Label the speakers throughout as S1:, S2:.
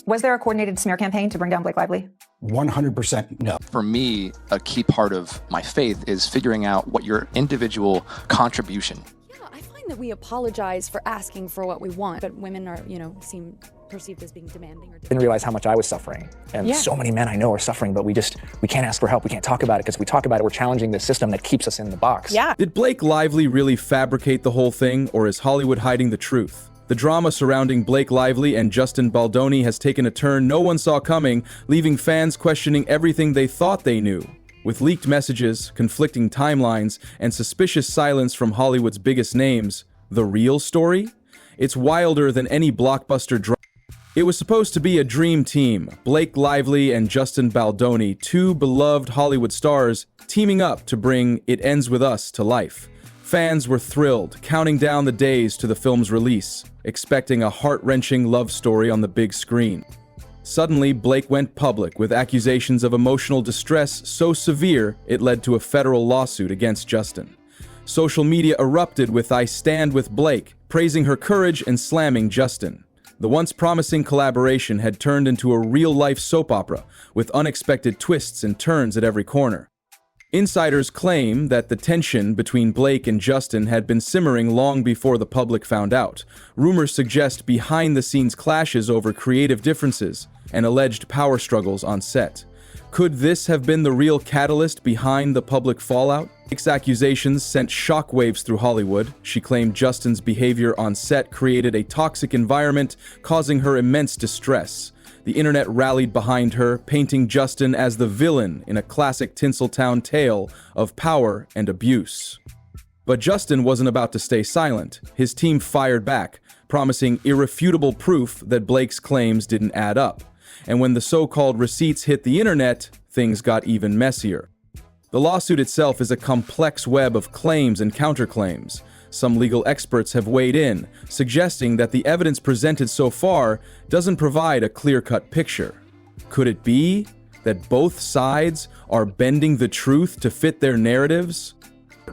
S1: Was there a coordinated smear campaign to bring down Blake Lively?
S2: 100% no.
S3: For me, a key part of my faith is figuring out what your individual contribution.
S4: Yeah, I find that we apologize for asking for what we want, but women are, seem perceived as being demanding.
S5: Didn't realize how much I was suffering. And so many men I know are suffering, but we can't ask for help. We can't talk about it, because if we talk about it, we're challenging the system that keeps us in the box.
S1: Yeah.
S6: Did Blake Lively really fabricate the whole thing, or is Hollywood hiding the truth? The drama surrounding Blake Lively and Justin Baldoni has taken a turn no one saw coming, leaving fans questioning everything they thought they knew. With leaked messages, conflicting timelines, and suspicious silence from Hollywood's biggest names, the real story? It's wilder than any blockbuster drama. It was supposed to be a dream team, Blake Lively and Justin Baldoni, two beloved Hollywood stars, teaming up to bring It Ends With Us to life. Fans were thrilled, counting down the days to the film's release, expecting a heart-wrenching love story on the big screen. Suddenly, Blake went public with accusations of emotional distress so severe it led to a federal lawsuit against Justin. Social media erupted with "I stand with Blake," praising her courage and slamming Justin. The once promising collaboration had turned into a real-life soap opera, with unexpected twists and turns at every corner. Insiders claim that the tension between Blake and Justin had been simmering long before the public found out. Rumors suggest behind-the-scenes clashes over creative differences and alleged power struggles on set. Could this have been the real catalyst behind the public fallout? Blake's accusations sent shockwaves through Hollywood. She claimed Justin's behavior on set created a toxic environment, causing her immense distress. The internet rallied behind her, painting Justin as the villain in a classic Tinseltown tale of power and abuse. But Justin wasn't about to stay silent. His team fired back, promising irrefutable proof that Blake's claims didn't add up. And when the so-called receipts hit the internet, things got even messier. The lawsuit itself is a complex web of claims and counterclaims. Some legal experts have weighed in, suggesting that the evidence presented so far doesn't provide a clear-cut picture. Could it be that both sides are bending the truth to fit their narratives?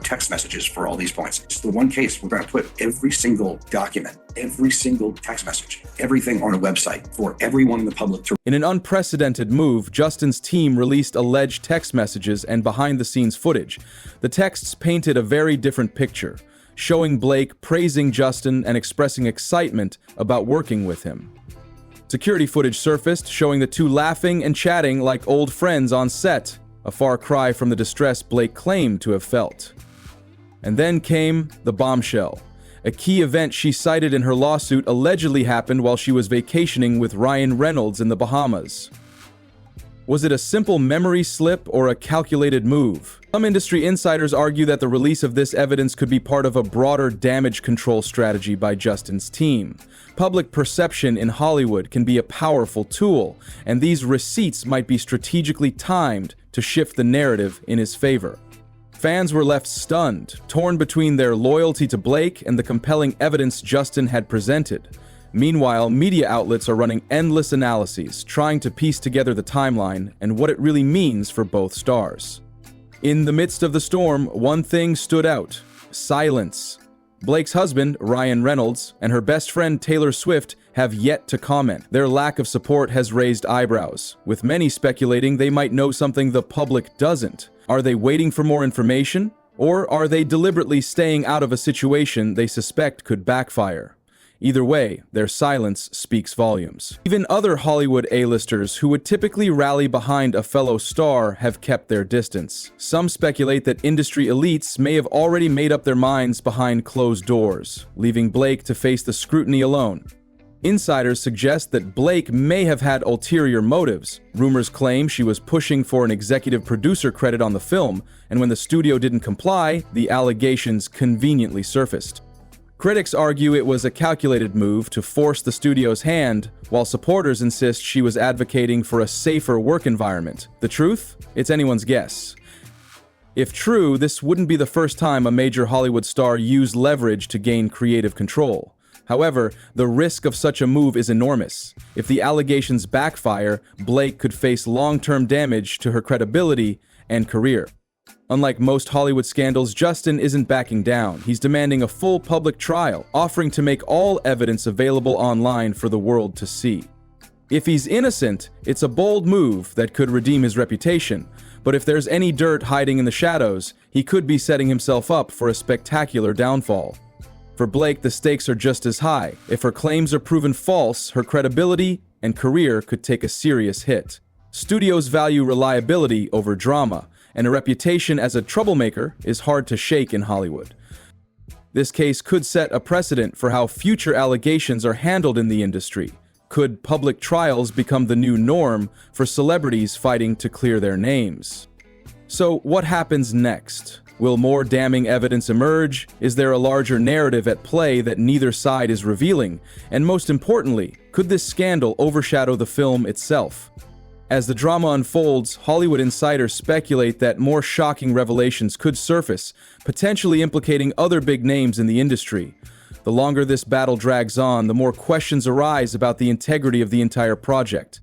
S2: Text messages for all these points. It's the one case we're going to put every single document, every single text message, everything on a website for everyone in the public to.
S6: In an unprecedented move, Justin's team released alleged text messages and behind-the-scenes footage. The texts painted a very different picture, showing Blake praising Justin and expressing excitement about working with him. Security footage surfaced, showing the two laughing and chatting like old friends on set, a far cry from the distress Blake claimed to have felt. And then came the bombshell. A key event she cited in her lawsuit allegedly happened while she was vacationing with Reynolds in the Bahamas. Was it a simple memory slip or a calculated move? Some industry insiders argue that the release of this evidence could be part of a broader damage control strategy by Justin's team. Public perception in Hollywood can be a powerful tool, and these receipts might be strategically timed to shift the narrative in his favor. Fans were left stunned, torn between their loyalty to Blake and the compelling evidence Justin had presented. Meanwhile, media outlets are running endless analyses, trying to piece together the timeline and what it really means for both stars. In the midst of the storm, one thing stood out: silence. Blake's husband, Reynolds, and her best friend Taylor Swift have yet to comment. Their lack of support has raised eyebrows, with many speculating they might know something the public doesn't. Are they waiting for more information? Or are they deliberately staying out of a situation they suspect could backfire? Either way, their silence speaks volumes. Even other Hollywood A-listers who would typically rally behind a fellow star have kept their distance. Some speculate that industry elites may have already made up their minds behind closed doors, leaving Blake to face the scrutiny alone. Insiders suggest that Blake may have had ulterior motives. Rumors claim she was pushing for an executive producer credit on the film, and when the studio didn't comply, the allegations conveniently surfaced. Critics argue it was a calculated move to force the studio's hand, while supporters insist she was advocating for a safer work environment. The truth? It's anyone's guess. If true, this wouldn't be the first time a major Hollywood star used leverage to gain creative control. However, the risk of such a move is enormous. If the allegations backfire, Blake could face long-term damage to her credibility and career. Unlike most Hollywood scandals, Justin isn't backing down. He's demanding a full public trial, offering to make all evidence available online for the world to see. If he's innocent, it's a bold move that could redeem his reputation, but if there's any dirt hiding in the shadows, he could be setting himself up for a spectacular downfall. For Blake, the stakes are just as high. If her claims are proven false, her credibility and career could take a serious hit. Studios value reliability over drama, and a reputation as a troublemaker is hard to shake in Hollywood. This case could set a precedent for how future allegations are handled in the industry. Could public trials become the new norm for celebrities fighting to clear their names? So, what happens next? Will more damning evidence emerge? Is there a larger narrative at play that neither side is revealing? And most importantly, could this scandal overshadow the film itself? As the drama unfolds, Hollywood insiders speculate that more shocking revelations could surface, potentially implicating other big names in the industry. The longer this battle drags on, the more questions arise about the integrity of the entire project.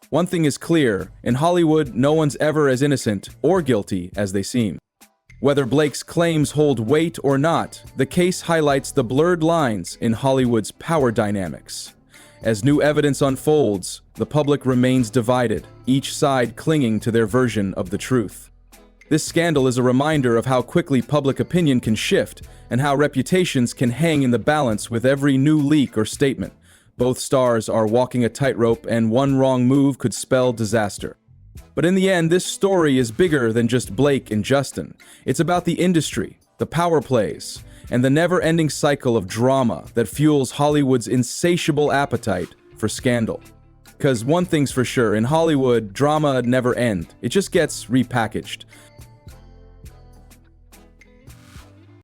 S6: One thing is clear, in Hollywood, no one's ever as innocent or guilty as they seem. Whether Blake's claims hold weight or not, the case highlights the blurred lines in Hollywood's power dynamics. As new evidence unfolds, the public remains divided, each side clinging to their version of the truth. This scandal is a reminder of how quickly public opinion can shift and how reputations can hang in the balance with every new leak or statement. Both stars are walking a tightrope, and one wrong move could spell disaster. But in the end, this story is bigger than just Blake and Justin. It's about the industry, the power plays, and the never-ending cycle of drama that fuels Hollywood's insatiable appetite for scandal. Because one thing's for sure, in Hollywood, drama never ends. It just gets repackaged.